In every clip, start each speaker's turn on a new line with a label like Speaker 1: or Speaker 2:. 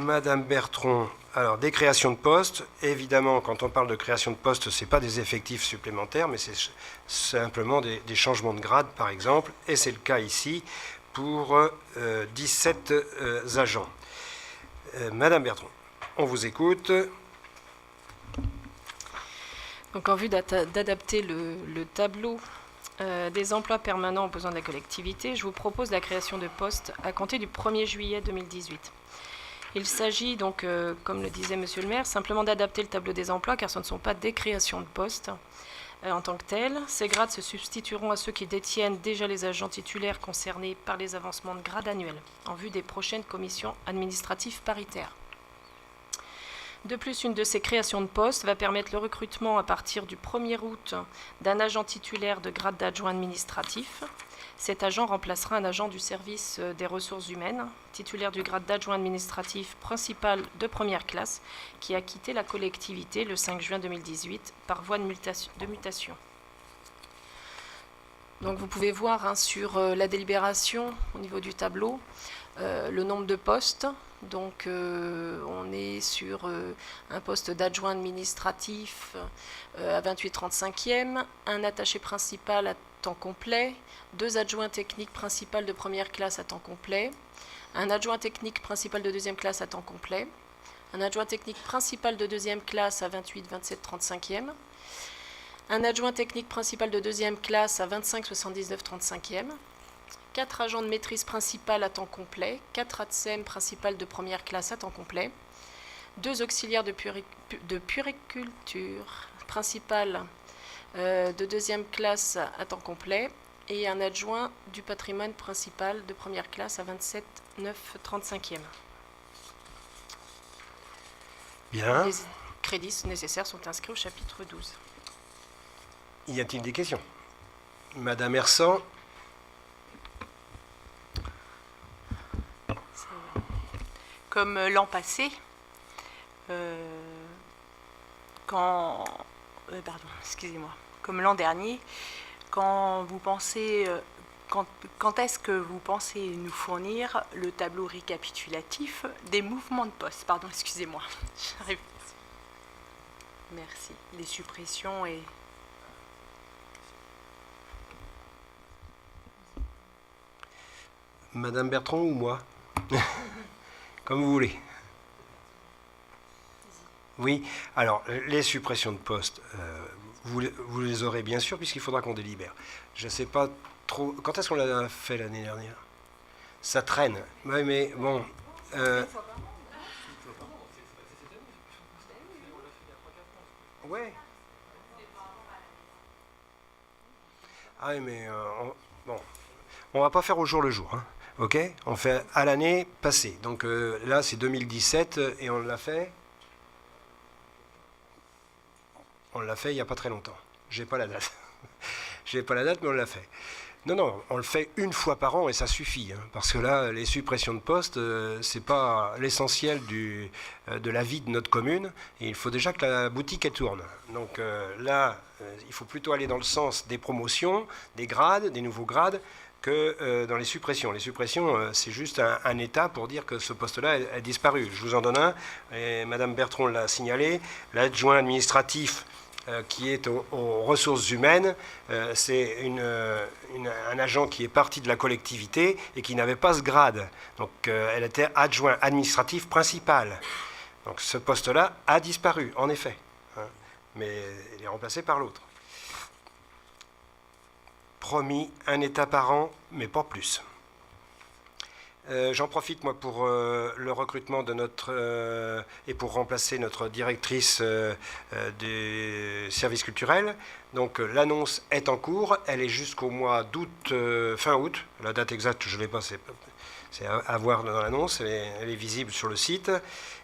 Speaker 1: Madame Bertrand, alors des créations de postes, évidemment quand on parle de création de postes, ce n'est pas des effectifs supplémentaires, mais c'est simplement des changements de grade par exemple, et c'est le cas ici pour 17 agents. Madame Bertrand, on vous écoute.
Speaker 2: Donc en vue d'adapter le tableau des emplois permanents aux besoins de la collectivité, je vous propose la création de postes à compter du 1er juillet 2018. Il s'agit donc, comme le disait Monsieur le maire, simplement d'adapter le tableau des emplois, car ce ne sont pas des créations de postes en tant que telles. Ces grades se substitueront à ceux qui détiennent déjà les agents titulaires concernés par les avancements de grade annuels, en vue des prochaines commissions administratives paritaires. De plus, une de ces créations de postes va permettre le recrutement à partir du 1er août d'un agent titulaire de grade d'adjoint administratif. Cet agent remplacera un agent du service des ressources humaines, titulaire du grade d'adjoint administratif principal de première classe, qui a quitté la collectivité le 5 juin 2018 par voie de mutation. Donc vous pouvez voir sur la délibération au niveau du tableau le nombre de postes. Donc on est sur un poste d'adjoint administratif à 28,35e, un attaché principal à temps complet, 2 adjoints techniques principales de première classe à temps complet, un adjoint technique principal de deuxième classe à temps complet, un adjoint technique principal de deuxième classe à 28,27,35e, un adjoint technique principal de deuxième classe à 25,79,35e, 4 agents de maîtrise principale à temps complet, 4 ATSEM principales de première classe à temps complet, 2 auxiliaires de puériculture principale de deuxième classe à temps complet et un adjoint du patrimoine principal de première classe à 27,9,35e.
Speaker 1: Bien.
Speaker 2: Les crédits nécessaires sont inscrits au chapitre 12.
Speaker 1: Y a-t-il des questions? Madame Hersan.
Speaker 3: Comme l'an passé, comme l'an dernier, quand est-ce que vous pensez nous fournir le tableau récapitulatif des mouvements de poste? Pardon, excusez-moi. J'arrive. Merci. Les suppressions et...
Speaker 1: Madame Bertrand ou moi? Comme vous voulez. Oui, alors les suppressions de postes, vous les aurez bien sûr puisqu'il faudra qu'on délibère. Je ne sais pas trop... Quand est-ce qu'on l'a fait l'année dernière? Ça traîne. Oui, mais bon... Ouais. Ah oui, mais bon, on va pas faire au jour le jour, hein. Ok, on fait à l'année passée. Donc là, c'est 2017 et on l'a fait. On l'a fait il n'y a pas très longtemps. J'ai pas la date. J'ai pas la date, mais on l'a fait. Non, non, on le fait une fois par an et ça suffit. Hein, parce que là, les suppressions de postes, c'est pas l'essentiel de la vie de notre commune. Et il faut déjà que la boutique elle tourne. Donc là, il faut plutôt aller dans le sens des promotions, des grades, des nouveaux grades, que dans les suppressions. Les suppressions, c'est juste un état pour dire que ce poste-là a disparu. Je vous en donne un, et Madame Bertrand l'a signalé, l'adjoint administratif qui est aux ressources humaines, c'est un agent qui est parti de la collectivité et qui n'avait pas ce grade. Donc elle était adjoint administratif principal. Donc ce poste-là a disparu, en effet, hein, mais il est remplacé par l'autre. Promis, un état par an, mais pas plus. J'en profite, moi, pour le recrutement de notre... et pour remplacer notre directrice des services culturels. Donc, l'annonce est en cours. Elle est jusqu'au mois d'août, fin août. La date exacte, je ne l'ai pas, c'est à voir dans l'annonce. Elle est visible sur le site.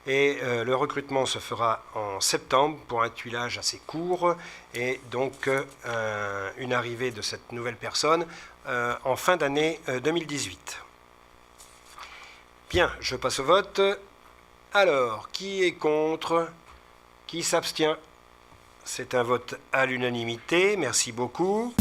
Speaker 1: Et le recrutement se fera en septembre pour un tuilage assez court. Et donc, une arrivée de cette nouvelle personne en fin d'année 2018. Bien, je passe au vote. Alors, qui est contre? Qui s'abstient? C'est un vote à l'unanimité. Merci beaucoup.